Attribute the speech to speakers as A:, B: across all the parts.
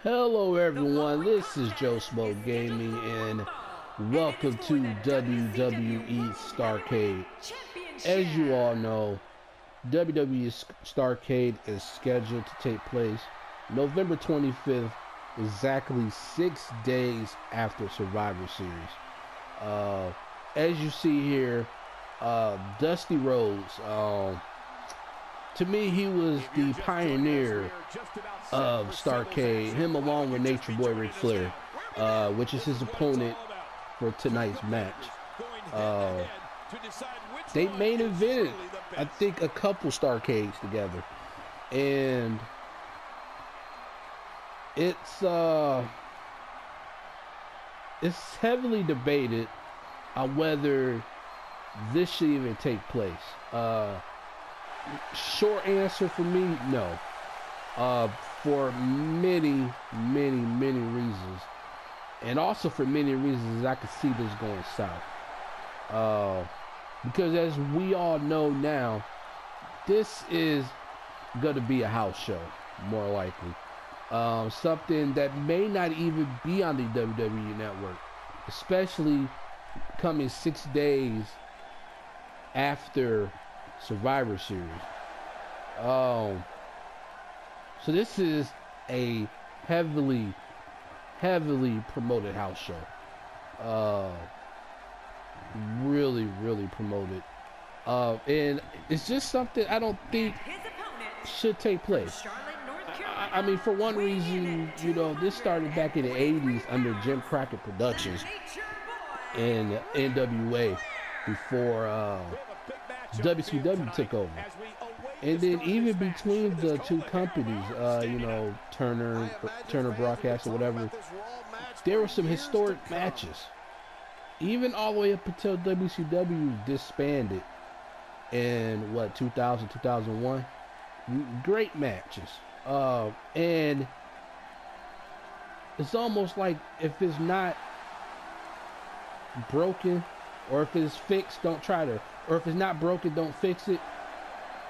A: Hello everyone, this is Joe Smoke Gaming and welcome to WWE Starrcade. As you all know, WWE Starrcade is scheduled to take place November 25th, exactly 6 days after Survivor Series. As you see here, Dusty Rhodes, to me, he was the pioneer of Starrcade, him along with Nature Boy Ric Flair, which is his opponent for tonight's match. They main evented, I think, a couple Starrcades together, and it's heavily debated on whether this should even take place. Short answer for me, no. For many reasons, and also for many reasons I could see this going south. Because as we all know now, this is going to be a house show, more likely. Something that may not even be on the WWE Network, especially coming 6 days after Survivor Series. So this is a heavily promoted house show. Really promoted. And it's just something I don't think should take place. I mean, for one reason, you know, this started back in the 80s under Jim Crockett Productions in NWA before WCW took over. And then even between the two companies, you know, Turner Broadcast or whatever, there were some historic matches. Even all the way up until WCW disbanded in, what, 2000, 2001? Great matches. And it's almost like if it's not broken, or if it's fixed, don't try to, or if it's not broken, don't fix it,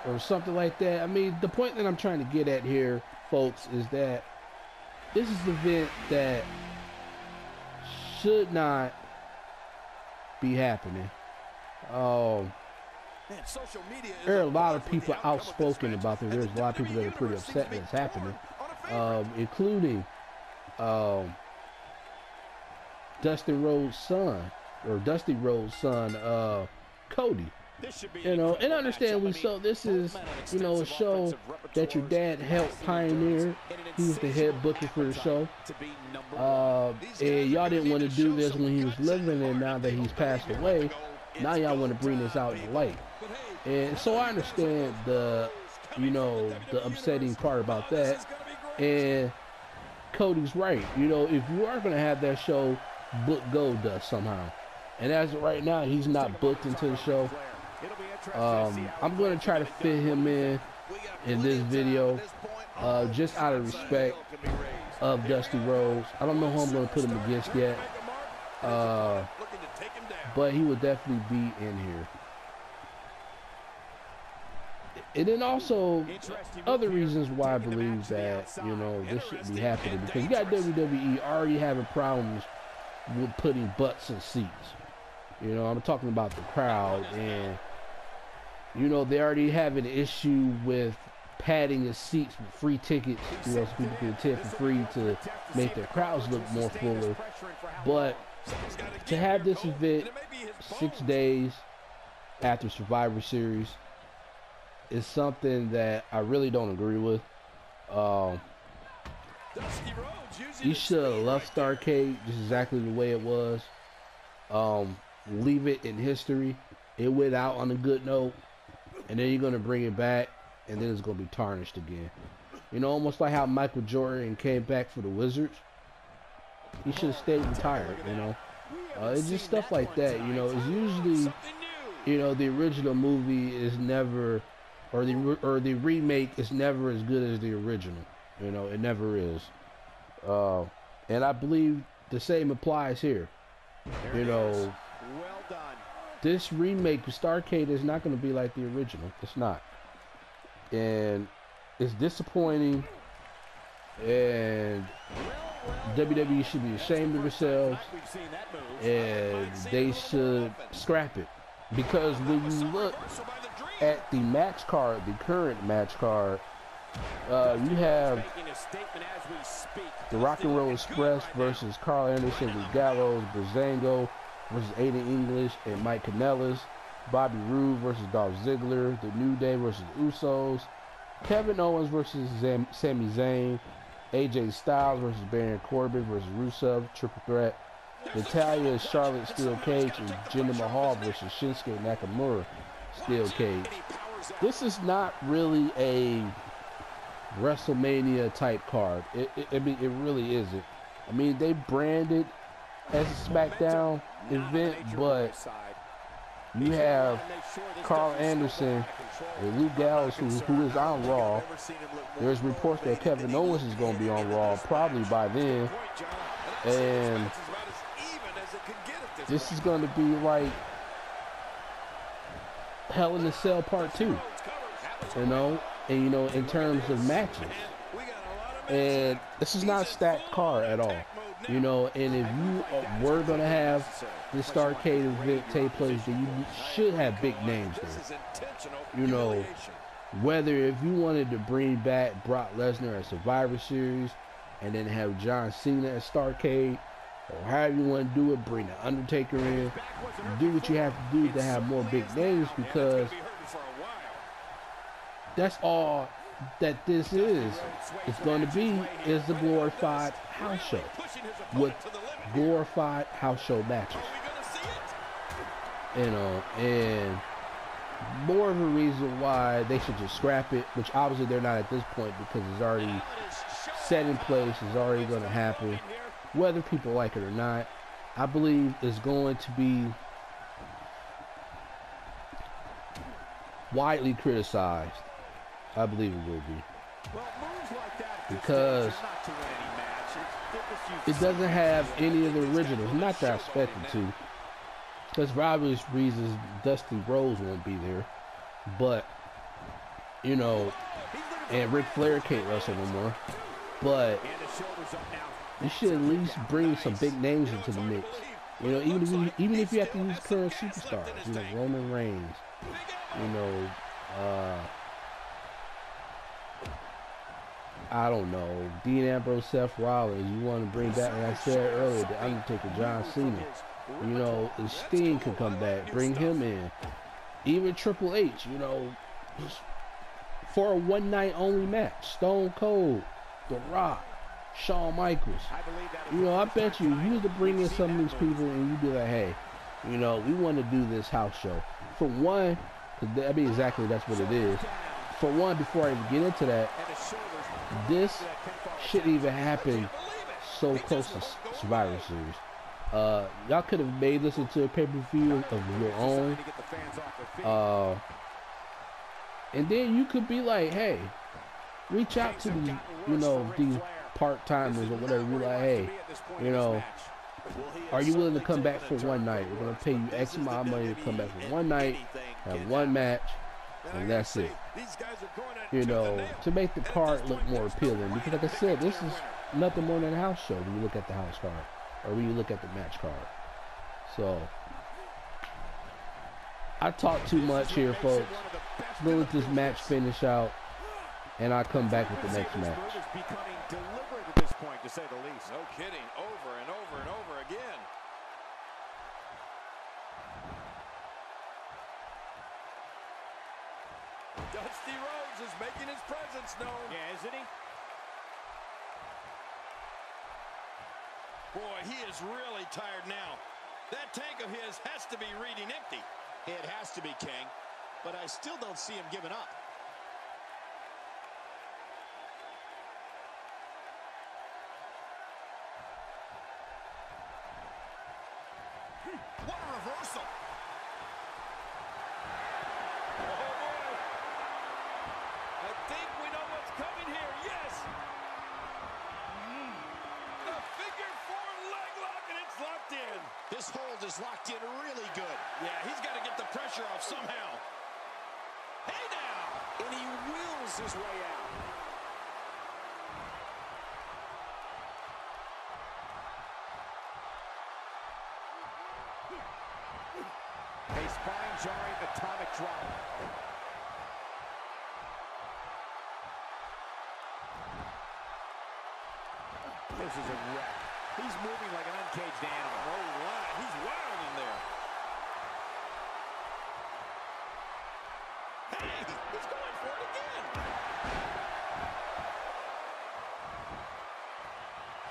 A: or something like that. I mean, the point that I'm trying to get at here, folks, is that this is an event that should not be happening. There are a lot of people outspoken about this. There's a lot of people that are pretty upset that it's happening, including Dusty Rhodes' son, Cody. You know, and understand this is, you know, a show that your dad helped pioneer. He was the head booker for the show. And y'all didn't want to do this when he was living, and now that he's passed away, now y'all want to bring this out in the light. And so I understand the, you know, the upsetting part about that. And Cody's right. You know, if you are going to have that show, book Goldust somehow. And as of right now, he's not booked into the show. I'm going to try to fit him in this video, just out of respect of Dusty Rhodes. I don't know who I'm going to put him against yet, but he would definitely be in here. And then also other reasons why I believe that, you know, this shouldn't be happening, because you got WWE already having problems with putting butts in seats. You know, I'm talking about the crowd, and you know, they already have an issue with padding the seats with free tickets, you know, so people can attend for free to make their crowds look more fuller. But to have this event 6 days after Survivor Series is something that I really don't agree with. You should have left Starrcade just exactly the way it was. Leave it in history. It went out on a good note, and then you're going to bring it back, and then it's going to be tarnished again. You know, almost like how Michael Jordan came back for the Wizards. He should have stayed retired, you know. It's just stuff like that, you know. It's usually, you know, the original movie is never, or the remake is never as good as the original. You know, it never is. And I believe the same applies here. You know, this remake of Starrcade is not going to be like the original. It's not. And it's disappointing And WWE should be ashamed of themselves, and they should scrap it. Because when you look at the match card, the current match card, you have the Rock and Roll Express versus Carl Anderson with Gallows, Breezango versus Aiden English and Mike Kanellis, Bobby Roode versus Dolph Ziggler, The New Day versus Usos, Kevin Owens versus Sami Zayn, AJ Styles versus Baron Corbin versus Rusev, Triple Threat, Natalya, Charlotte, Steel Cage, and Jinder Mahal versus Shinsuke Nakamura, Steel Cage. This is not really a WrestleMania type card. I mean, it really isn't. I mean, they branded as a SmackDown event, but you have Carl Anderson and Luke Gallows, who is on Raw. There's reports that Kevin Owens is going to be on Raw probably by then. And this is going to be like Hell in a Cell Part 2, you know, and you know, in terms of matches. And this is not a stacked card at all, you know. And if you were going to have this Starrcade event take place, then you should have big names there, you know. Whether if you wanted to bring back Brock Lesnar at Survivor Series and then have John Cena at Starrcade, or however you want to do it, bring the Undertaker in, do what you have to do to have more big names, because that's all that this is. It's going to be is the glorified house show with glorified house show matches, you know. And more of a reason why they should just scrap it, which obviously they're not at this point, because it's already set in place, it's already going to happen, whether people like it or not. I believe it's going to be widely criticized. I believe it will be, because it doesn't have any of the originals. Not that I expected to, because for obvious reasons Dusty Rhodes won't be there, but you know, and Ric Flair can't wrestle no more. But you should at least bring some big names into the mix, you know. Even if you have to use current superstars, you know, Roman Reigns, you know, I don't know, Dean Ambrose, Seth Rollins. You want to bring back, like I said earlier, the Undertaker, John Cena. You know, and Sting could come back, bring him in. Even Triple H, you know, just for a one night only match. Stone Cold, The Rock, Shawn Michaels. You know, I bet you used to bring in some of these people and you'd be like, hey, you know, we want to do this house show. For one, because I mean, exactly that's what it is. For one, before I even get into that, this shouldn't even happen so close to Survivor Series. Y'all could have made this into a pay-per-view of your own, and then you could be like, hey, reach out to these, you know, these part-timers or whatever. You're like, hey, you know, are you willing to come back for one night? We're gonna pay you X amount of money to come back for one night, have one match, and that's it. You know, to make the card look more appealing, because like I said, this is nothing more than a house show when you look at the house card, or when you look at the match card. So I talk too much here, folks. We'll let this match finish out, and I'll come back with the next match.
B: Deliberate at this point, to say the least. No kidding, over and over and over again. Dusty Rhodes is making his presence known. Yeah, isn't he? Boy, he is really tired now. That tank of his has to be reading empty. It has to be, King. But I still don't see him giving up. What a reversal. I think we know what's coming here. Yes. The figure four leg lock, and it's locked in. This hold is locked in really good. Yeah, he's got to get the pressure off somehow. Hey now. And he wills his way out. A spine-jarring atomic drop. This is a wreck. He's moving like an uncaged animal. Oh, wow. He's wild in there. Hey, he's going for it again.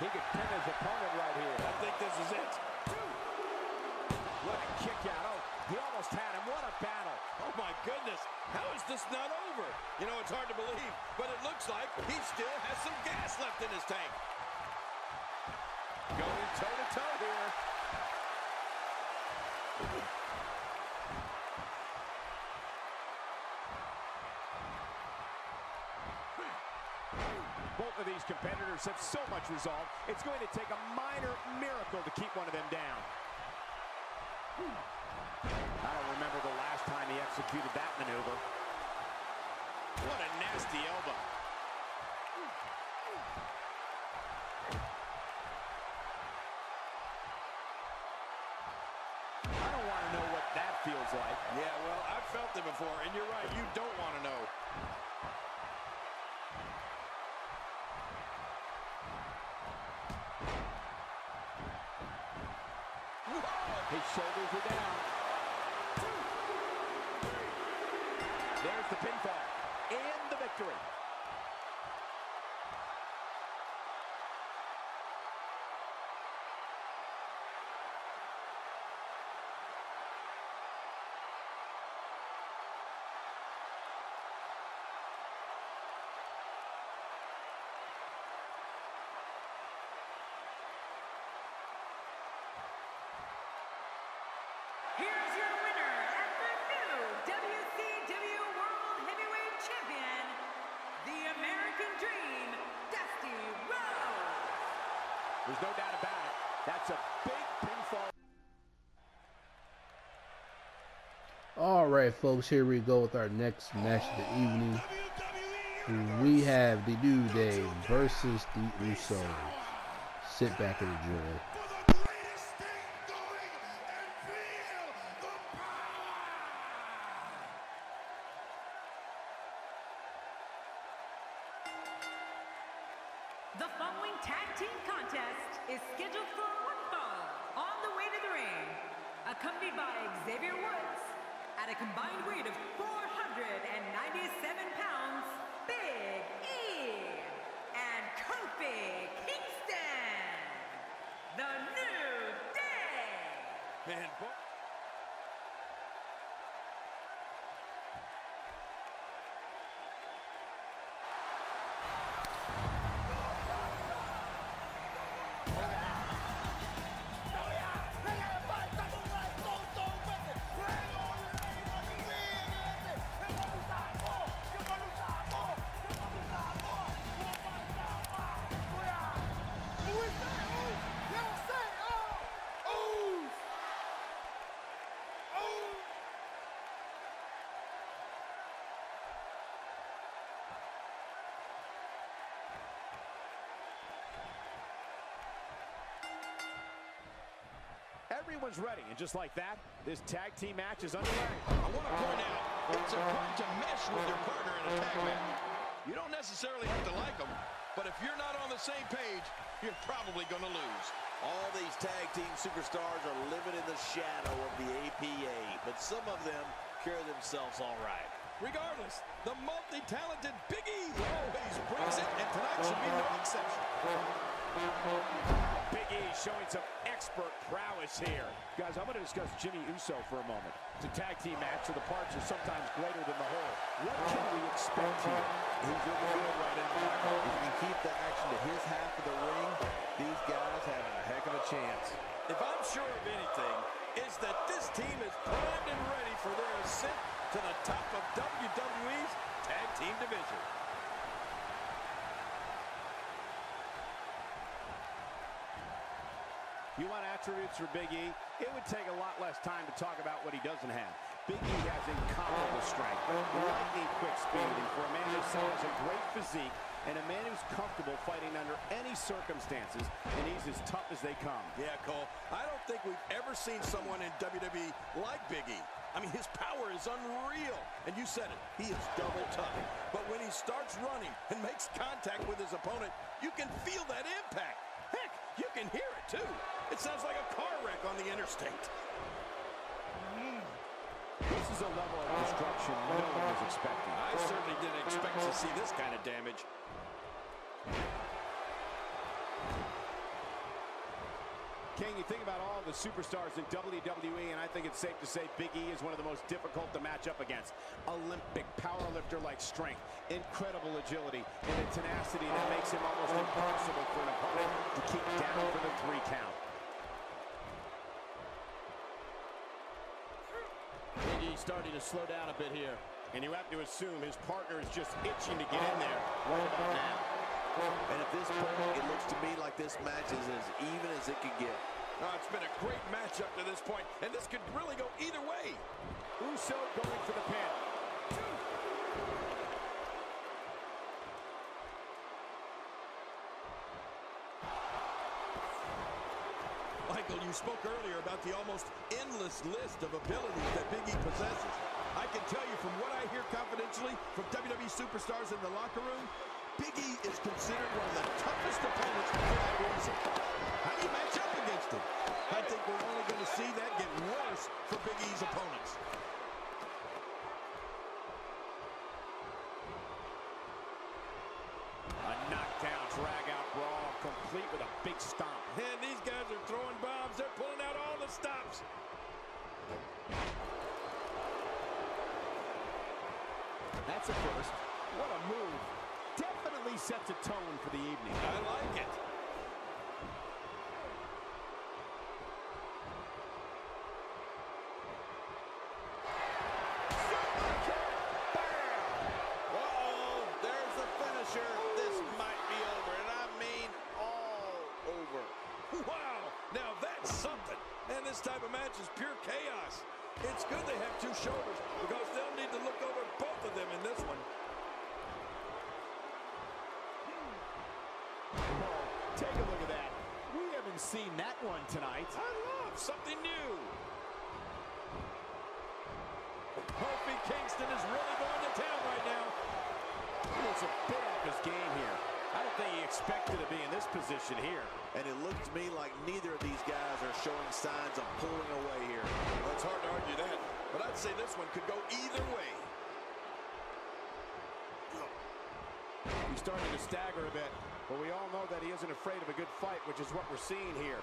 B: He could pin his opponent right here. I think this is it. What a kick out. Oh, he almost had him. What a battle. Oh, my goodness. How is this not over? You know, it's hard to believe, but it looks like he still has some gas left in his tank. Going toe-to-toe here. Both of these competitors have so much resolve, it's going to take a minor miracle to keep one of them down. I don't remember the last time he executed that maneuver. What a nasty elbow. I don't want to know what that feels like. Yeah, well, I've felt it before, and you're right, you don't want to know. His shoulders are down. There's the pinfall and the victory.
C: Here's your winner and the new WCW World Heavyweight Champion, the American Dream, Dusty Rhodes.
B: There's no doubt about it. That's a big pinfall.
A: All right, folks, here we go with our next match of the evening. We have the New Day versus the Usos. Sit back and enjoy.
C: The following tag team contest is scheduled for one fall. On the way to the ring, accompanied by Xavier Woods, at a combined weight of 497 pounds, Big E, and Kofi Kingston, the New Day.
B: Man, everyone's ready, and just like that, this tag team match is underway. I want to point out, it's important to mesh with your partner in a tag match. You don't necessarily have to like them, but if you're not on the same page, you're probably going to lose.
D: All these tag team superstars are living in the shadow of the APA, but some of them carry themselves all right.
B: Regardless, the multi-talented Big E always brings it, and tonight should be no exception. Big E showing some expert prowess here. Guys, I'm going to discuss Jimmy Uso for a moment. It's a tag team match, so the parts are sometimes greater than the whole. What can we expect here?
D: He's looking good right now. If he can keep the action to his half of the ring, these guys have a heck of a chance.
B: If I'm sure of anything, it's that this team is primed and ready for their ascent to the top of WWE's tag team division. You want attributes for Big E? It would take a lot less time to talk about what he doesn't have. Big E has incomparable strength, lightning quick speed, and for a man who has a great physique,
E: and a man who's comfortable fighting under any circumstances, and he's as tough as they come.
B: Yeah, Cole, I don't think we've ever seen someone in WWE like Big E. I mean, his power is unreal. And you said it, he is double tough. But when he starts running and makes contact with his opponent, you can feel that impact. Heck, you can hear it too. It sounds like a car wreck on the interstate.
E: This is a level of destruction no one was expecting.
B: I certainly didn't expect to see this kind of damage.
E: King, you think about all the superstars in WWE, and I think it's safe to say Big E is one of the most difficult to match up against. Olympic powerlifter-like strength, incredible agility, and a tenacity that makes him almost impossible for an opponent to keep down for the 3 count.
B: Big E starting to slow down a bit here.
E: And you have to assume his partner is just itching to get in there right about now.
D: And at this point, it looks to me like this match is as even as it could get.
B: It's been a great match up to this point, and this could really go either way.
E: Uso going for the pin.
B: Michael, you spoke earlier about the almost endless list of abilities that Big E possesses. I can tell you from what I hear confidentially from WWE superstars in the locker room, Big E is considered one of the toughest opponents for that reason. How do you match up against him? I think we're only going to see that get worse for Big E's opponents.
E: A knockdown, drag-out brawl, complete with a big stomp.
B: And these guys are throwing bombs. They're pulling out all the stops.
E: That's a first. What a move. Definitely sets a tone for the evening.
B: I like it. Uh-oh, there's the finisher. This might be over, and I mean all over. Wow, now that's something. And this type of match is pure chaos. It's good they have 2 shoulders because they'll need to look over both of them in this one.
E: Take a look at that. We haven't seen that one tonight.
B: I love something new. Kofi Kingston is really going to town right now.
E: It's a bit off his game here. I don't think he expected to be in this position here.
D: And it looks to me like neither of these guys are showing signs of pulling away here.
B: Well, it's hard to argue that, but I'd say this one could go either way.
E: He's starting to stagger a bit, but we all know that he isn't afraid of a good fight, which is what we're seeing here.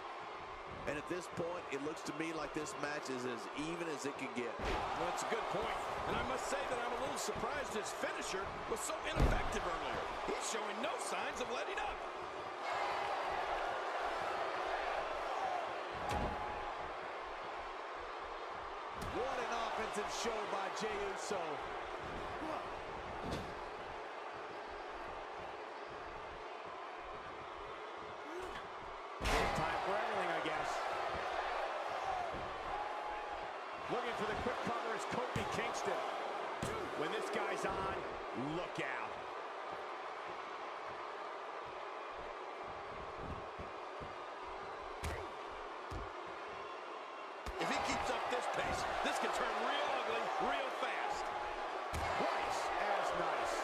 D: And at this point, it looks to me like this match is as even as it could get.
B: Well, that's a good point. And I must say that I'm a little surprised his finisher was so ineffective earlier. He's showing no signs of letting up.
D: What an offensive show by Jey Uso.
E: Time for everything, I guess. Looking for the quick cover is Kofi Kingston. When this guy's on, look out.
B: If he keeps up this pace, this can turn real ugly real fast.
E: Twice as nice.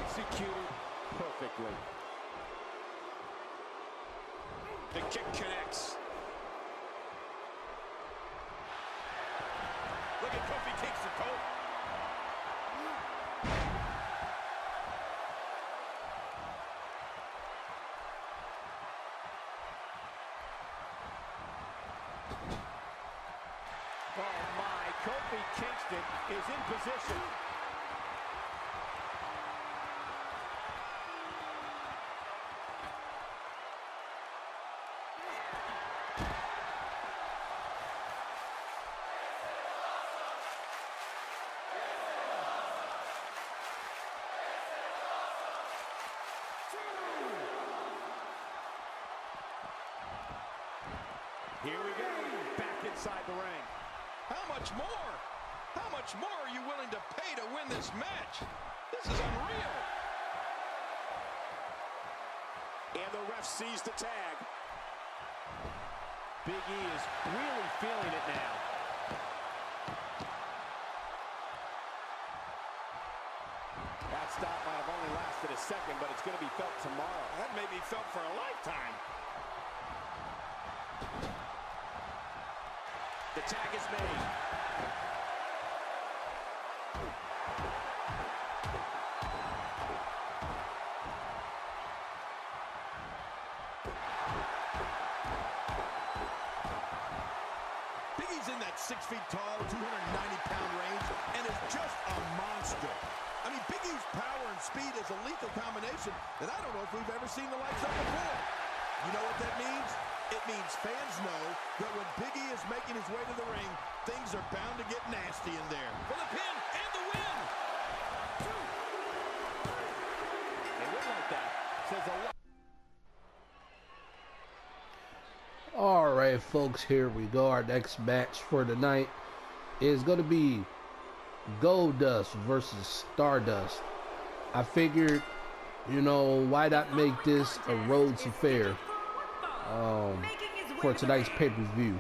E: Executed perfectly.
B: The kick connects. Look at Kofi Kingston, Cole.
E: Oh my, Kofi Kingston is in position. Here we go. inside the ring.
B: How much more? How much more are you willing to pay to win this match? This is unreal.
E: And the ref sees the tag. Big E is really feeling it now. That stop might have only lasted a second, but it's going to be felt tomorrow.
B: That may be felt for a lifetime.
E: The tag is made.
B: Big E's in that 6 feet tall, 290-pound range, and is just a monster. I mean, Big E's power and speed is a lethal combination that I don't know if we've ever seen the likes of before. You know what that means? It means fans know that when Big E is making his way to the ring, things are bound to get nasty in there. For the pin and the win!
E: They win like that. Says a lot.
A: All right, folks, here we go. Our next match for the night is going to be Goldust versus Stardust. I figured, you know, why not make this a Rhodes affair for tonight's pay-per-view.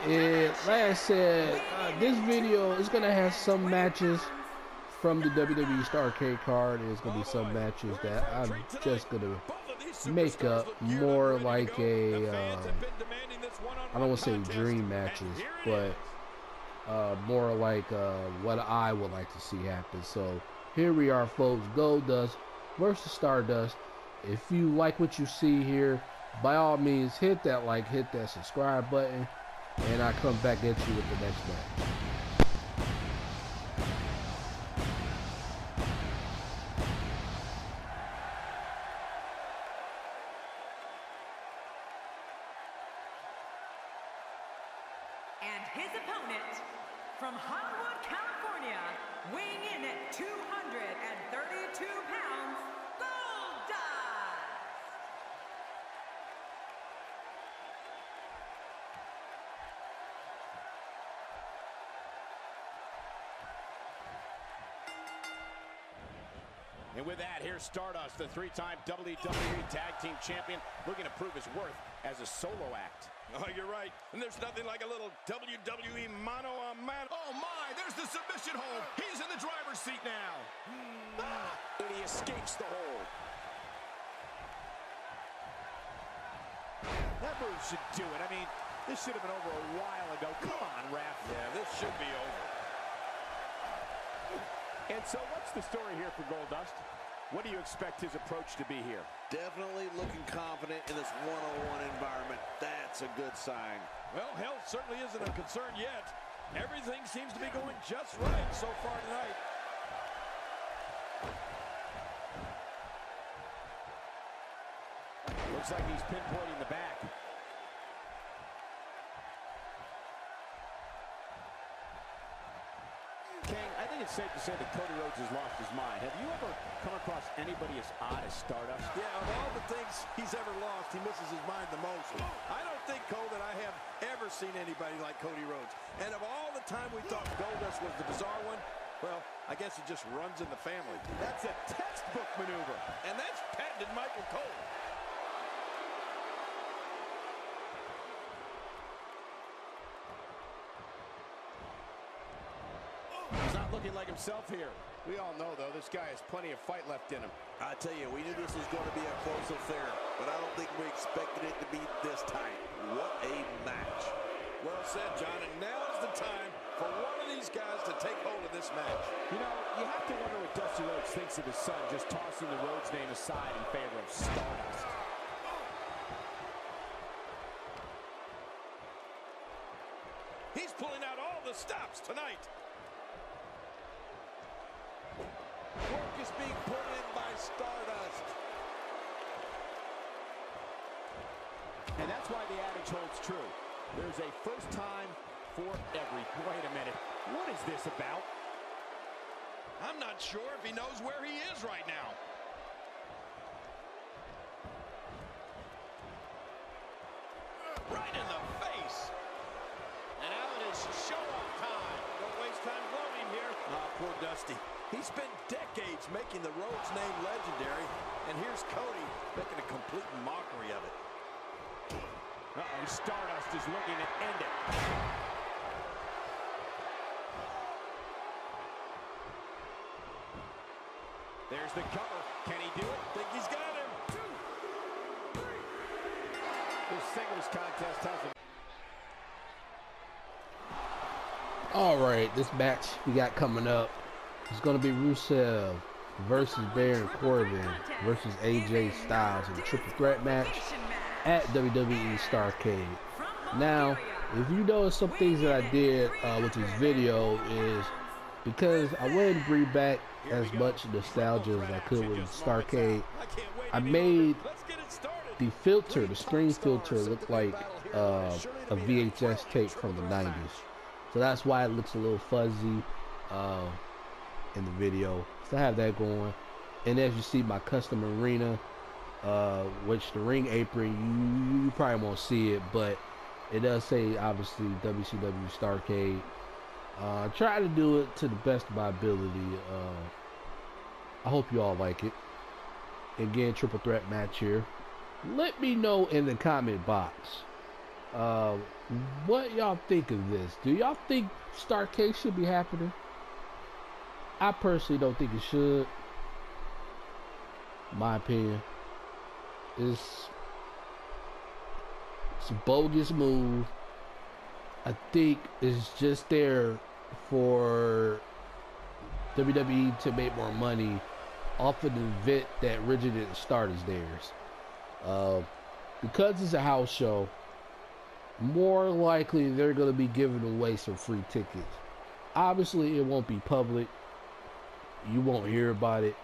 A: And like I said, this video is going to have some matches from the WWE Starrcade card. There's going to be some matches that I'm just going to make up more like a, I don't want to say dream matches, but more like what I would like to see happen. So here we are, folks. Goldust versus Stardust. If you like what you see here, by all means, hit that like, hit that subscribe button, and I come back at you with the next match.
C: And his opponent, from Hollywood, California, weighing in at 232 pounds, Goldust!
E: And with that, here's Stardust, the three-time WWE Tag Team Champion, looking to prove his worth as a solo act.
B: Oh, you're right. And there's nothing like a little WWE mano-a-mano. Oh, my, there's the submission hold. He's in the driver's seat now.
E: And he escapes the hold. That move should do it. I mean, this should have been over a while ago. Come on, ref.
B: Yeah, this should be over.
E: And so what's the story here for Goldust? What do you expect his approach to be here?
D: Definitely looking confident in this one-on-one environment. That's a good sign.
B: Well, health certainly isn't a concern yet. Everything seems to be going just right so far tonight.
E: Looks like he's pinpointing the back. King, I think it's safe to say that Cody Rhodes has lost his mind. Have you ever come across anybody as odd as Stardust?
B: Yeah, of all the things he's ever lost, he misses his mind the most. I don't think, Cole, that I have ever seen anybody like Cody Rhodes. And of all the time we thought Goldust was the bizarre one, well, I guess it just runs in the family.
E: That's a textbook maneuver.
B: And that's patented Michael Cole.
E: He's not looking like himself here. We all know, though, this guy has plenty of fight left in him.
D: I tell you, we knew this was going to be a close affair, but I don't think we expected it to be this tight. What a match.
B: Well said, John, and now is the time for one of these guys to take hold of this match.
E: You know, you have to wonder what Dusty Rhodes thinks of his son just tossing the Rhodes name aside in favor of Stardust.
B: He's pulling out all the stops tonight.
D: Work is being put in by Stardust.
E: And that's why the adage holds true. There's a first time for every. Wait a minute. What is this about?
B: I'm not sure if he knows where he is right now. Right in the face. It's show-off time. Don't waste time gloating here.
D: Ah, poor Dusty. He spent decades making the Rhodes name legendary, and here's Cody making a complete mockery of it.
E: Uh-oh, Stardust is looking to end it. There's the cover. Can he do it?
D: Think he's got him.
B: 2, 3.
E: This singles contest has him.
A: All right, this match we got coming up is going to be Rusev versus Baron Corbin versus AJ Styles in a triple threat match at WWE Starrcade. Now, if you notice some things that I did with this video is because I wanted to bring back as much nostalgia as I could with Starrcade, I made the filter, the screen filter, look like a VHS tape from the 90s. So that's why it looks a little fuzzy in the video. So I have that going. And as you see, my custom arena, which the ring apron, you probably won't see it, but it does say, obviously, WCW Starrcade. Try to do it to the best of my ability. I hope you all like it. Again, triple threat match here. Let me know in the comment box what y'all think of this. Do y'all think Starrcade should be happening? I personally don't think it should. My opinion. It's a bogus move. I think it's just there for WWE to make more money off of the event that originally didn't start as theirs. Because it's a house show, more likely they're going to be giving away some free tickets. Obviously, it won't be public. You won't hear about it.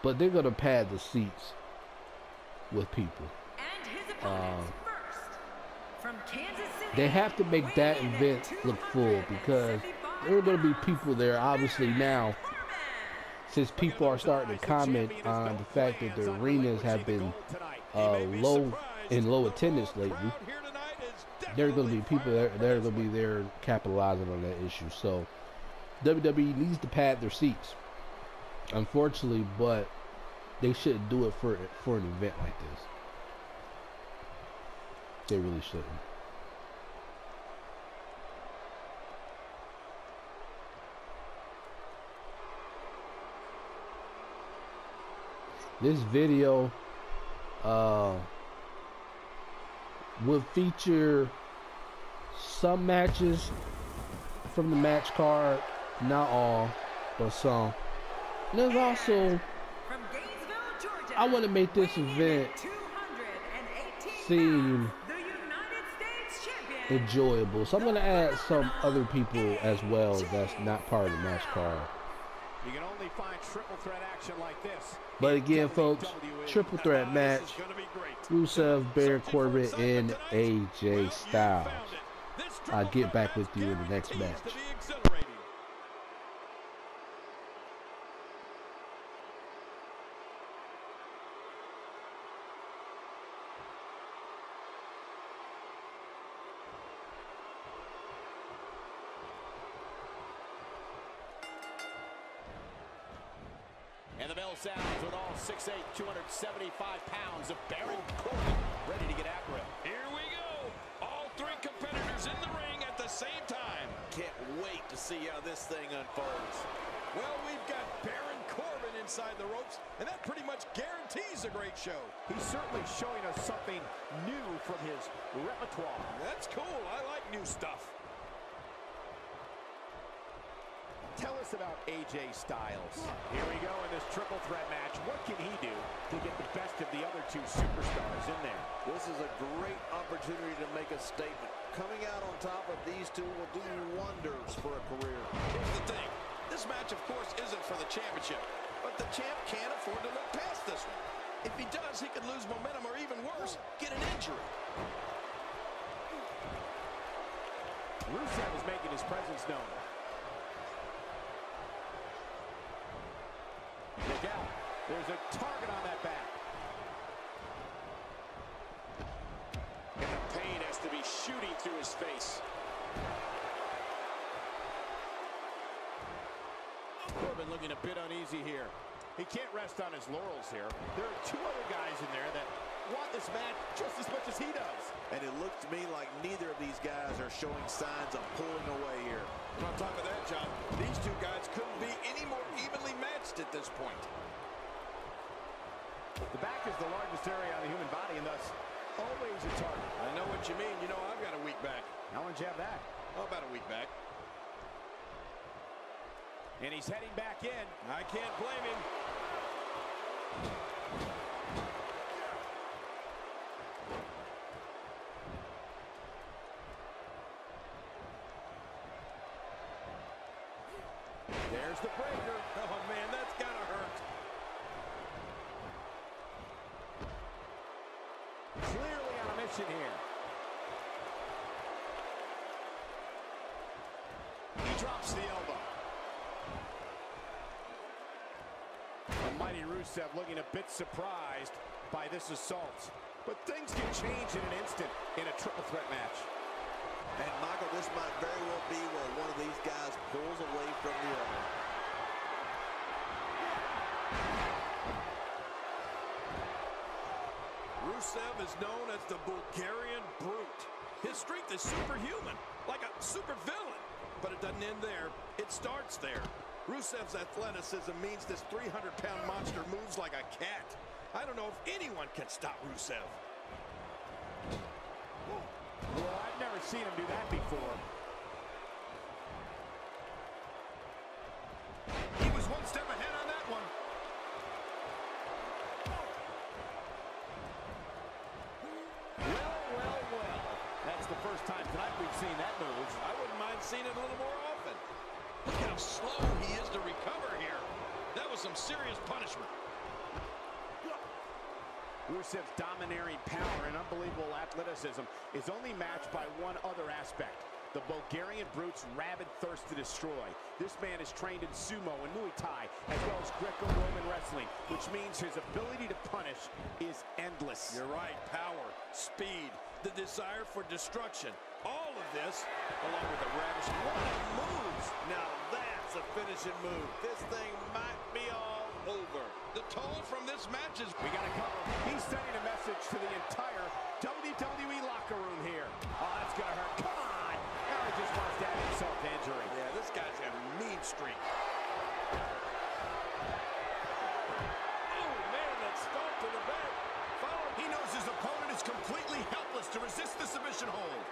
A: But they're going to pad the seats with people.
C: And his opponents first, from Kansas City,
A: they have to make that event look full because there are going to be people there. Obviously now, since people are starting to comment on the fact that the arenas have been low attendance lately, there are going to be people there that are going to be there capitalizing on that issue. So WWE needs to pad their seats, unfortunately, but they shouldn't do it for an event like this. They really shouldn't. This video will feature some matches from the match card, not all, but some. And there's also, I want to make this event seem enjoyable, so I'm going to add some other people as well that's not part of the match card.
E: You can only find triple threat action like this.
A: But again, folks, triple threat match, Rusev, Baron Corbin, and AJ Styles. I'll get back with you in the next match.
B: And the bell sounds with all 6'8", 275 pounds of Baron Corbin ready to get after him. Here we go. All three competitors in the ring at the same time.
D: Can't wait to see how this thing unfolds.
B: Well, we've got Baron Corbin inside the ropes, and that pretty much guarantees a great show.
E: He's certainly showing us something new from his repertoire.
B: That's cool. I like new stuff.
E: Tell us about AJ Styles. Here we go in this triple threat match. What can he do to get the best of the other two superstars in there?
D: This is a great opportunity to make a statement. Coming out on top of these two will do wonders for a career.
B: Here's the thing. This match, of course, isn't for the championship. But the champ can't afford to look past this one. If he does, he could lose momentum or even worse, get an injury.
E: Rusev is making his presence known. Look out. There's a target on that back.
B: And the pain has to be shooting through his face.
E: looking a bit uneasy here. He can't rest on his laurels here. There are two other guys in there that want this match just as much as he does.
D: And it looks to me like neither of these guys are showing signs of pulling away here.
B: And on top of that, John, these two guys couldn't be any more evenly matched at this point.
E: The back is the largest area on the human body and thus always a target.
B: I know what you mean. You know, I've got a weak back.
E: How long did you have that?
B: Oh, about a week back.
E: And he's heading back in.
B: I can't blame him.
E: There's the breaker.
B: Oh, man, that's gotta hurt.
E: Clearly on a mission here.
B: He drops the elbow.
E: The mighty Rusev looking a bit surprised by this assault. But things can change in an instant in a triple threat match.
D: And Michael, this might very well be where one of these guys pulls away from the other.
B: Rusev is known as the Bulgarian Brute. His strength is superhuman, like a supervillain. But it doesn't end there. It starts there. Rusev's athleticism means this 300-pound monster moves like a cat. I don't know if anyone can stop Rusev.
E: Well, I've never seen him do that before.
B: He was one step ahead on that one.
E: Well. That's the first time tonight we've seen that move.
B: I wouldn't mind seeing it a little more often. Look how slow he is to recover here. That was some serious punishment.
E: Rusev's domineering power and unbelievable athleticism is only matched by one other aspect. The Bulgarian Brute's rabid thirst to destroy. This man is trained in sumo and Muay Thai, as well as Greco-Roman wrestling, which means his ability to punish is endless.
B: You're right. Power, speed, the desire for destruction. All of this, along with the ravishing moves.
D: Now that's a finishing move. This thing might be all over.
B: The toll from this match is...
E: We got to cover. He's sending a message to the entire WWE locker room here. Oh, that's going to hurt. Come on! Now he just wants to add himself to injury.
B: Yeah, this guy's got a mean streak. Oh, man, that start to the back. He knows his opponent is completely helpless to resist the submission hold.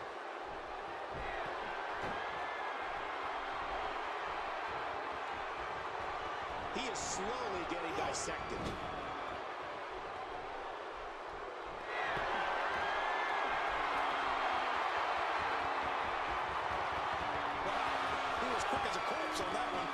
E: He is slowly getting dissected.
B: He was quick as a corpse on that one.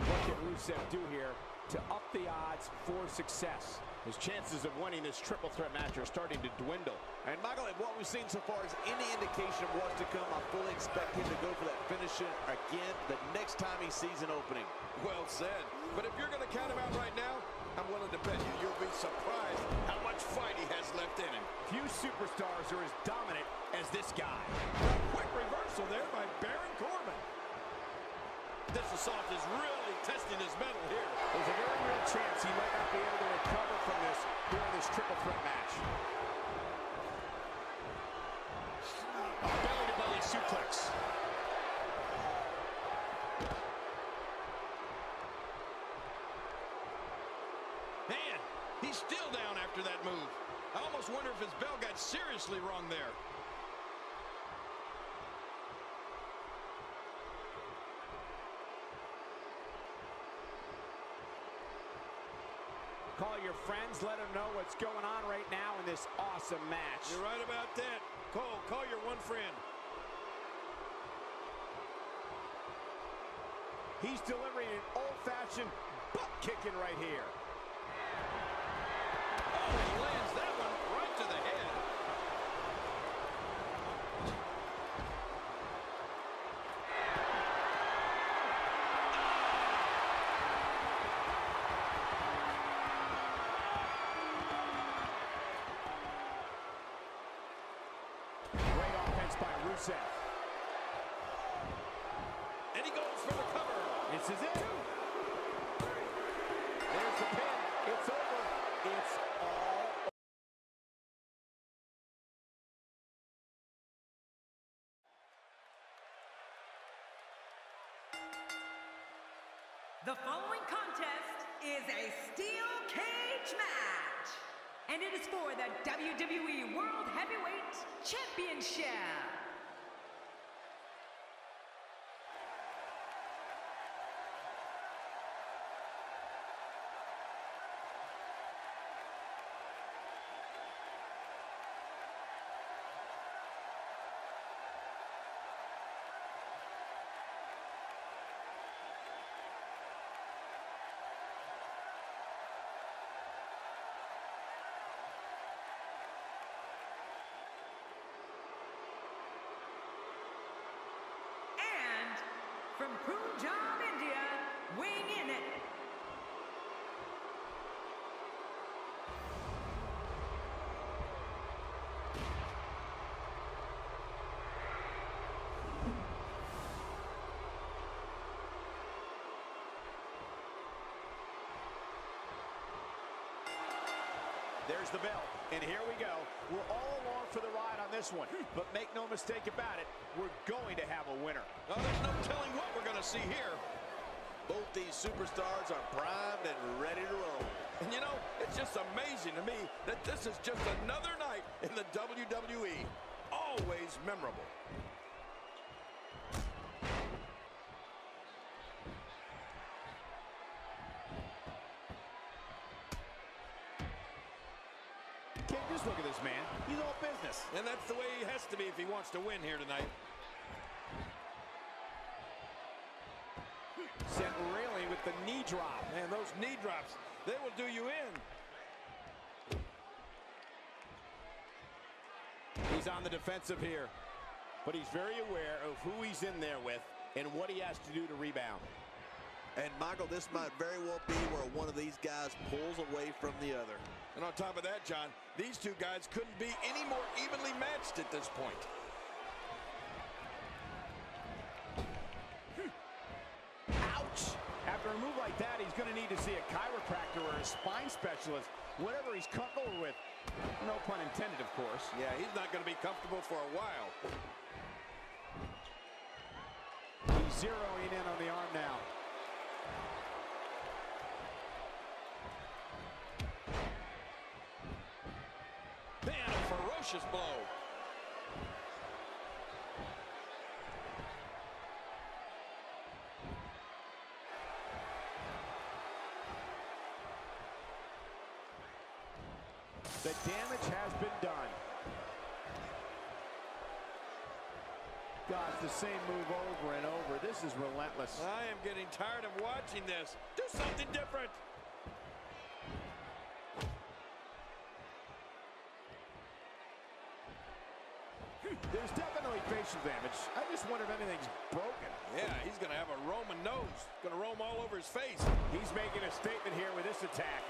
E: What can Rusev do here to up the odds for success? His chances of winning this triple threat match are starting to dwindle.
D: And Michael, if what we've seen so far is any indication of what's to come, I fully expect him to go for that finisher again the next time he sees an opening.
B: Well said. But if you're going to count him out right now, I'm willing to bet you'll be surprised how much fight he has left in him.
E: Few superstars are as dominant as this guy.
B: A quick reversal there by Baron Corbin. This assault is really testing his mettle here.
E: There's a very real chance he might not be able to recover from this during this triple threat match.
B: A belly-to-belly suplex. Man, he's still down after that move. I almost wonder if his bell got seriously wrong there.
E: Call your friends, let them know what's going on right now in this awesome match.
B: You're right about that. Cole, call your one friend.
E: He's delivering an old-fashioned butt kicking right here.
B: Oh, he lands that one right to the head.
E: Great offense by Rusev.
B: and he goes for the cover.
E: This is it. There's the pin. It's over. It's all.
C: The following contest is a steel cage match, and it is for the WWE World Heavyweight Championship. From Punjab, India, weighing in at
E: There's the bell, and here we go. We're all along for the ride on this one, but make no mistake about it, we're going to have a winner.
D: Oh, there's no telling what we're going to see here. Both these superstars are primed and ready to roll.
B: And you know, it's just amazing to me that this is just another night in the WWE. Always memorable.
E: Just look at this man. He's all business.
B: And that's the way he has to be if he wants to win here tonight.
E: Seth railing with the knee drop.
B: Man, those knee drops, they will do you in.
E: He's on the defensive here, but he's very aware of who he's in there with and what he has to do to rebound.
D: And Michael, this might very well be where one of these guys pulls away from the other.
B: And on top of that, John, these two guys couldn't be any more evenly matched at this point.
E: Ouch! After a move like that, he's going to need to see a chiropractor or a spine specialist, whatever he's comfortable with. No pun intended, of course.
B: Yeah, he's not going to be comfortable for a while.
E: He's zeroing in on the arm now.
B: Man, a ferocious blow.
E: The damage has been done. Gosh, the same move over and over. This is relentless.
B: I am getting tired of watching this. Do something different.
E: There's definitely facial damage. I just wonder if anything's broken.
B: Yeah, he's going to have a Roman nose. Going to roam all over his face.
E: He's making a statement here with this attack.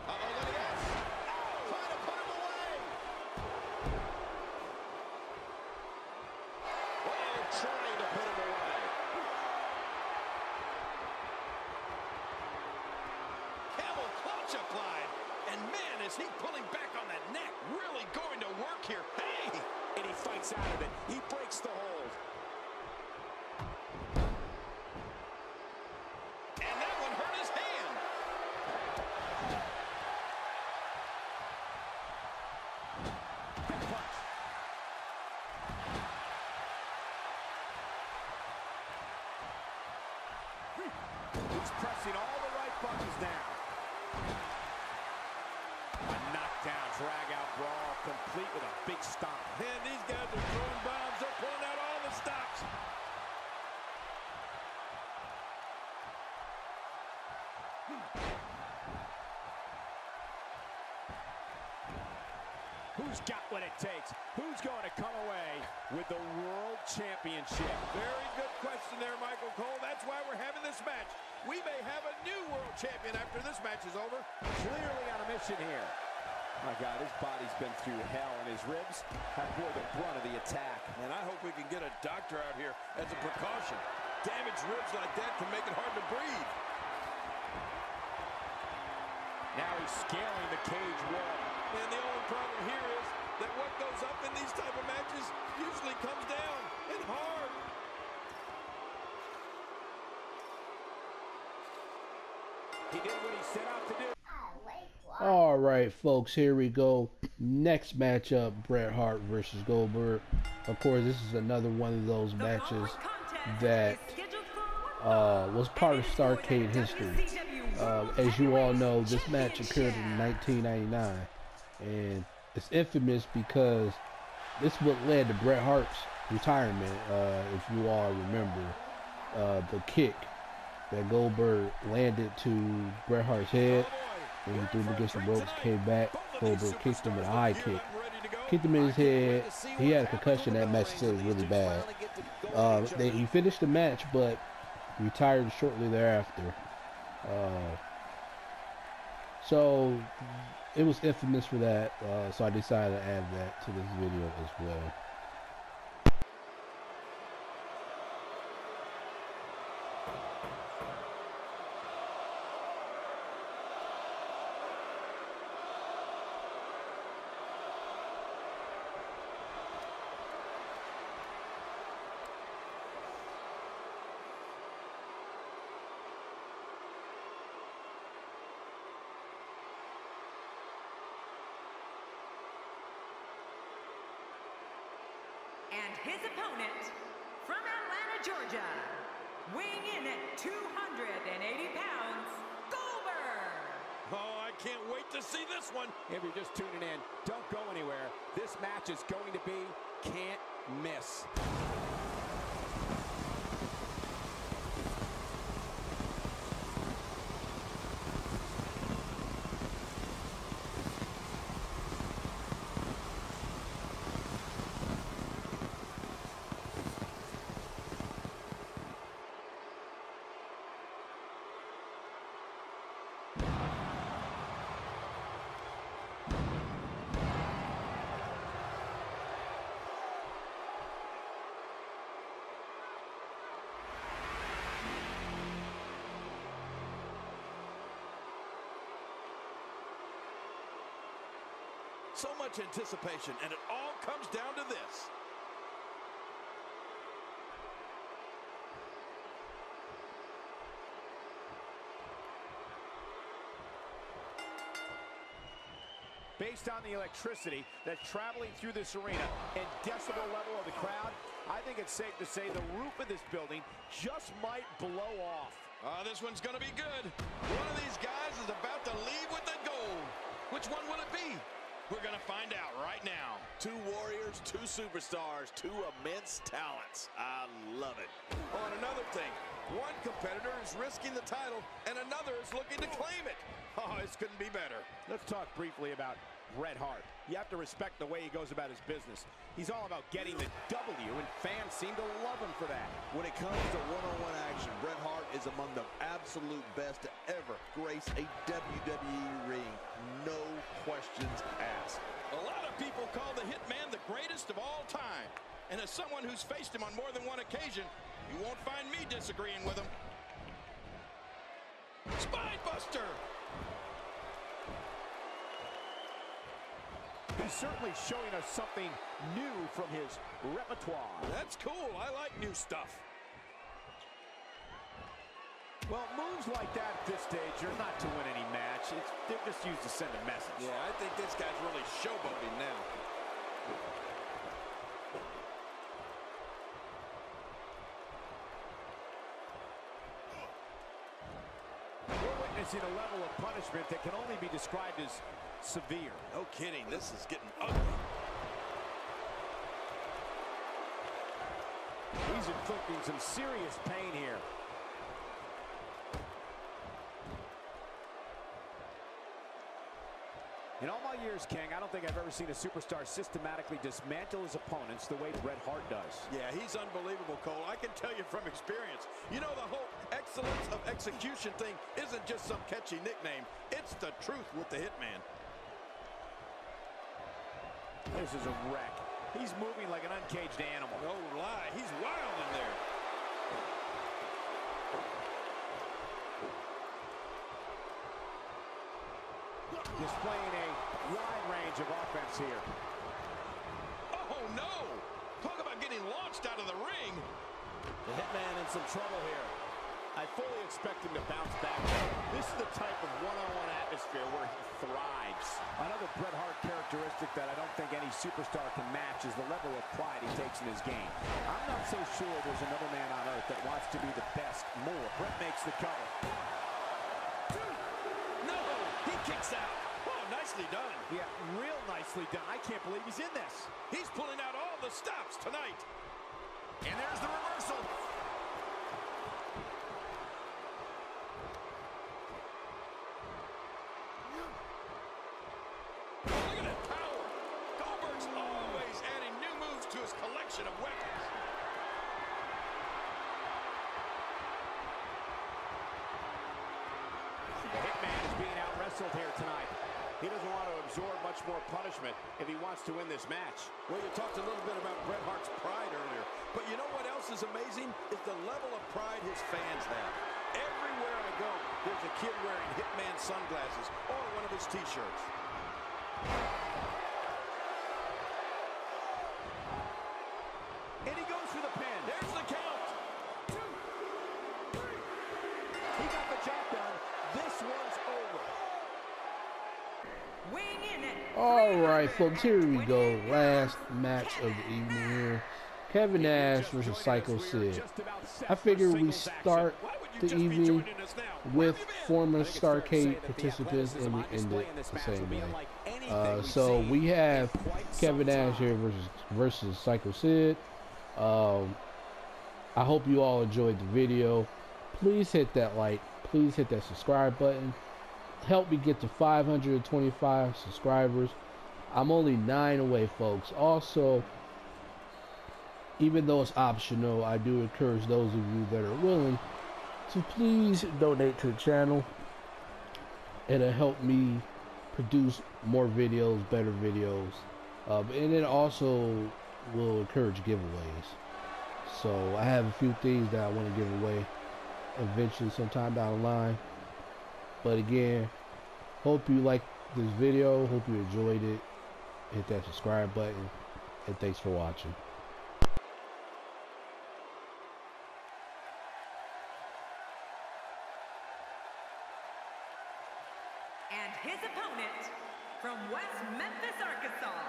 B: Uh-oh, look at this.
E: Trying to put him away.
B: Oh, trying to put him away. Camel clutch applied. And man, is he pulling back on that neck. Really going to work here. Hey!
E: And he fights out of it. He breaks the hold.
B: And that one hurt his hand.
E: Big punch. He's pressing all the right buttons now. A knockdown, drag-out brawl, complete with a big stomp.
B: Man, these guys are throwing bombs. They're pulling out all the stops.
E: Who's got what it takes? Who's going to come away with the World Championship?
B: Very good question there, Michael Cole. That's why we're having this match. We may have a new world champion after this match is over.
E: Clearly on a mission here. My God, his body's been through hell, and his ribs have bore the brunt of the attack.
B: And I hope we can get a doctor out here as a precaution. Damaged ribs like that can make it hard to breathe.
E: Now he's scaling the cage wall.
B: And the only problem here is that what goes up in these type of matches usually comes down, and hard.
E: He did what he set out to do.
A: All right, folks, here we go. Next matchup, Bret Hart versus Goldberg. Of course, this is another one of those matches that was part of Starrcade history. As you all know, this match occurred in 1999, and it's infamous because this is what led to Bret Hart's retirement. If you all remember, the kick that Goldberg landed to Bret Hart's head. When he threw him against the ropes, came back, Goldberg kicked him with a high kick. Kicked him in his head. He had a concussion. That match was really bad. He finished the match, but retired shortly thereafter. So it was infamous for that. So I decided to add that to this video as well.
C: And his opponent, from Atlanta, Georgia, weighing in at 280 pounds, Goldberg.
B: Oh, I can't wait to see this one.
E: If you're just tuning in, don't go anywhere. This match is going to be can't miss.
B: So much anticipation, and it all comes down to this.
E: Based on the electricity that's traveling through this arena and decibel level of the crowd, I think it's safe to say the roof of this building just might blow off.
B: This one's going to be good. One of these guys is about to leave with the gold. Which one will it be? We're going to find out right now.
D: Two warriors, two superstars, two immense talents. I love it.
B: Oh, and another thing, one competitor is risking the title and another is looking to claim it. Oh, this couldn't be better.
E: Let's talk briefly about Bret Hart. You have to respect the way he goes about his business. He's all about getting the W, and fans seem to love him for that.
D: When it comes to one-on-one action, Bret Hart is among the absolute best to ever grace a WWE ring. No questions asked.
B: A lot of people call the Hitman the greatest of all time. And as someone who's faced him on more than one occasion, you won't find me disagreeing with him. Spine Buster!
E: He's certainly showing us something new from his repertoire.
B: That's cool. I like new stuff.
E: Well, moves like that at this stage are not to win any match. They're just used to send a message.
B: Yeah, I think this guy's really showboating now.
E: We're witnessing a level of punishment that can only be described as severe.
B: No kidding, this is getting ugly.
E: He's inflicting some serious pain here. In all my years, King, I don't think I've ever seen a superstar systematically dismantle his opponents the way Bret Hart does.
B: Yeah, he's unbelievable, Cole. I can tell you from experience. You know, the whole excellence of execution thing isn't just some catchy nickname. It's the truth with the Hitman.
E: This is a wreck. He's moving like an uncaged animal.
B: No lie, he's wild in there.
E: Displaying a wide range of offense here.
B: Oh no! Talk about getting launched out of the ring.
E: The Hitman in some trouble here. I fully expect him to bounce back. This is the type of one-on-one atmosphere where he thrives. Another Bret Hart characteristic that I don't think any superstar can match is the level of pride he takes in his game. I'm not so sure there's another man on earth that wants to be the best more. Bret makes the cover.
B: No! He kicks out. Oh, nicely done.
E: Yeah, real nicely done. I can't believe he's in this.
B: He's pulling out all the stops tonight.
E: And there's the reversal.
B: Look at that power. Goldberg's always adding new moves to his collection of weapons.
E: The Hitman is being out-wrestled here tonight. He doesn't want to absorb much more punishment if he wants to win this match.
B: Well, you talked a little bit about Bret Hart's pride earlier, but you know what else is amazing? Is the level of pride his fans have. Everywhere I go, there's a kid wearing Hitman sunglasses or one of his t-shirts.
E: And he goes for the pin.
B: There's the count.
E: 2, 3. He got the job done. This one's over.
C: Weighing in at
A: All right, folks, here we go. Last match of the evening here. Kevin Nash versus Psycho Sid. I figure we start the evening with former Starrcade participants and we end it the same way. So we have Kevin Nash here versus Psycho Sid. I hope you all enjoyed the video. Please hit that like. Please hit that subscribe button. Help me get to 525 subscribers. I'm only 9 away, folks. Also, even though it's optional, I do encourage those of you that are willing to please donate to the channel. It'll help me produce more videos, better videos, and it also will encourage giveaways. So I have a few things that I want to give away eventually sometime down the line. But again, hope you liked this video, hope you enjoyed it. Hit that subscribe button, and thanks for watching.
C: and his opponent from West Memphis, Arkansas,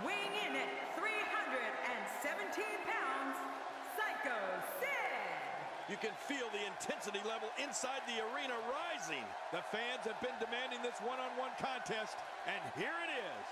C: weighing in at 317 pounds, Psycho Sid.
B: You can feel the intensity level inside the arena rising. The fans have been demanding this one-on-one contest, and here it is.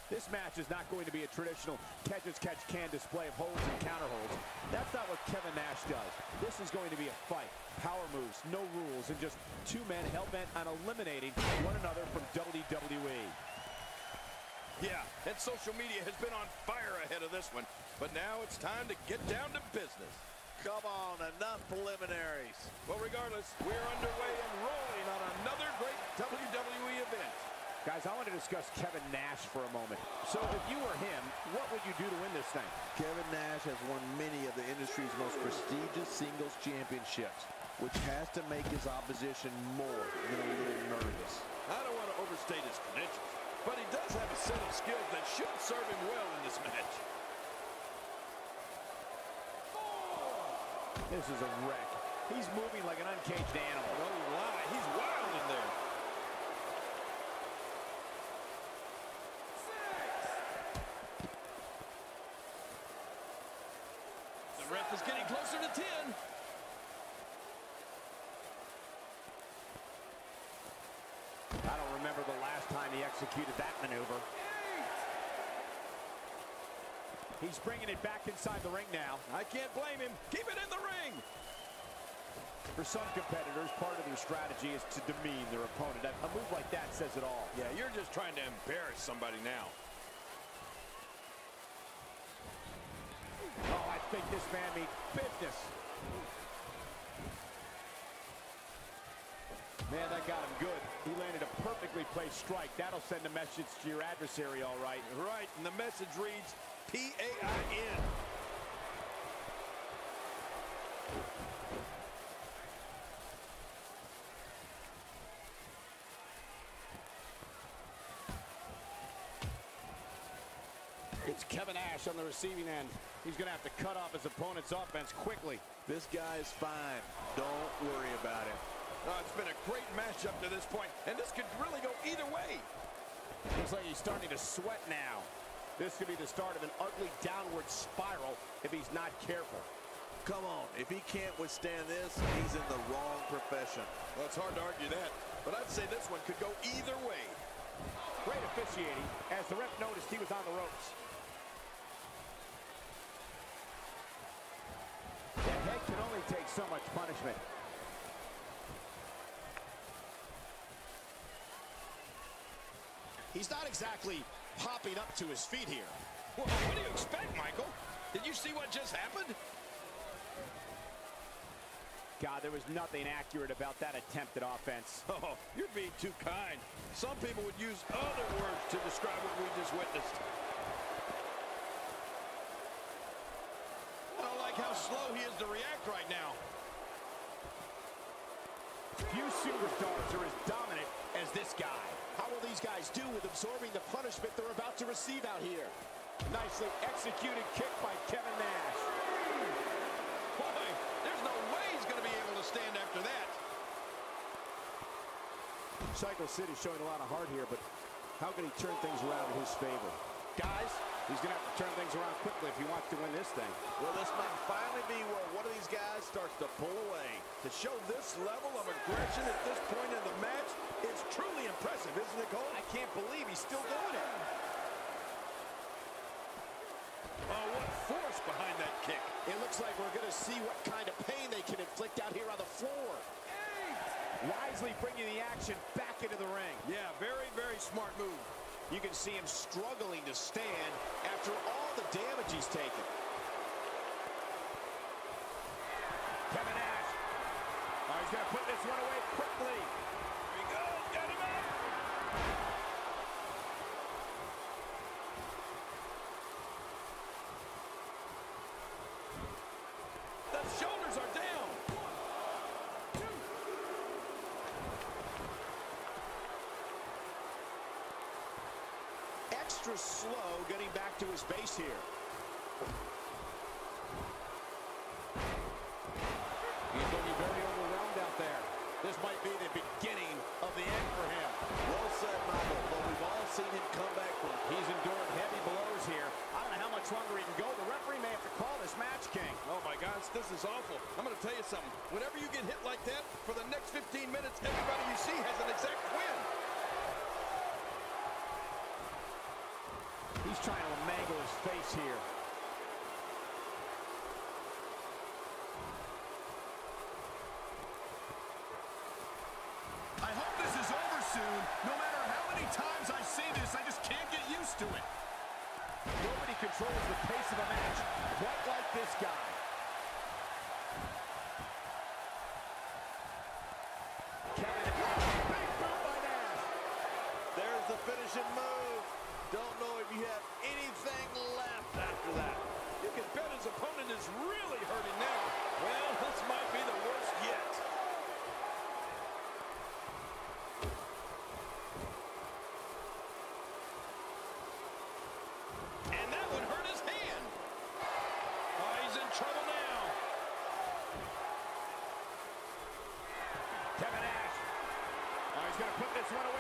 E: This match is not going to be a traditional catch-as-catch-can display of holds and counterholds. That's not what Kevin Nash does. This is going to be a fight. Power moves, no rules, and just two men hell-bent on eliminating one another from WWE.
B: Yeah, and social media has been on fire ahead of this one. But now it's time to get down to business.
D: Come on, enough preliminaries.
B: Well, regardless, we're underway and rolling on another great WWE event.
E: Guys, I want to discuss Kevin Nash for a moment. So if you were him, what would you do to win this thing?
D: Kevin Nash has won many of the industry's most prestigious singles championships. which has to make his opposition more than a little nervous.
B: I don't want to overstate his credentials, but he does have a set of skills that should serve him well in this match.
E: This is a wreck. He's moving like an uncaged animal.
B: No lie, he's wild in there. The ref is getting closer to 10.
E: I don't remember the last time he executed that maneuver. He's bringing it back inside the ring now.
B: I can't blame him. Keep it in the ring.
E: For some competitors, part of their strategy is to demean their opponent. A move like that says it all.
B: Yeah, you're just trying to embarrass somebody now.
E: Oh, I think this man means business. Man, that got him good. He landed a perfectly placed strike. That'll send a message to your adversary, all right.
B: Right, and the message reads P-A-I-N. It's Kevin Nash on the receiving end. He's going to have to cut off his opponent's offense quickly.
D: This guy's fine. Don't worry about him.
B: It's been a great match up to this point, and this could really go either way.
E: Looks like he's starting to sweat now. This could be the start of an ugly downward spiral if he's not careful.
D: Come on, if he can't withstand this, he's in the wrong profession.
B: Well, it's hard to argue that, but I'd say this one could go either way.
E: Great officiating as the ref noticed he was on the ropes. The head can only take so much punishment.
F: He's not exactly popping up to his feet here.
B: Well, what do you expect, Michael? Did you see what just happened?
E: God, there was nothing accurate about that attempt at offense.
B: Oh, you're being too kind. Some people would use other words to describe what we just witnessed. I don't like how slow he is to react right now.
E: Few superstars are as dominant as this guy.
F: How will these guys do with absorbing the punishment they're about to receive out here?
E: Nicely executed kick by Kevin Nash.
B: Boy, there's no way he's going to be able to stand after that.
F: Psycho City showing a lot of heart here, but how can he turn things around in his favor?
E: Guys, he's going to have to turn things around quickly if he wants to win this thing.
D: Well, this might finally be where one of these guys starts to pull away.
B: To show this level of aggression at this point in the match is truly impressive, isn't it, Cole?
E: I can't believe he's still doing it.
B: Oh, what force behind that kick.
F: It looks like we're going to see what kind of pain they can inflict out here on the floor.
E: Wisely bringing the action back into the ring.
B: Yeah, very, very smart move.
F: You can see him struggling to stand after all the damage he's taken.
E: Kevin Nash. Oh, he's going to put this one away quickly.
B: Here he goes. Got him up. The shoulders are down. 1, 2.
F: Extra slow getting back to his base here.
E: He's going to be very overwhelmed out there. This might be the beginning of the end for him.
D: Well said, Michael, but we've all seen him come back from.
E: He's endured heavy blows here. I don't know how much longer he can go. The referee may have to call this match, King.
B: Oh, my gosh, this is awful. I'm going to tell you something. Whenever you get hit like that, for the next 15 minutes, everybody you see has an exact win.
E: He's trying to mangle his face here.
F: I hope this is over soon. No matter how many times I see this, I just can't get used to it.
E: Nobody controls the pace of a match quite like this guy. Kevin, big boot by Nash.
D: There's the finishing move. Don't know if you have anything left after that.
B: You can bet his opponent is really hurting now. Well, this might be the worst yet. And that would hurt his hand. Oh, he's in trouble now. Kevin Nash. Oh, he's going to put this one away.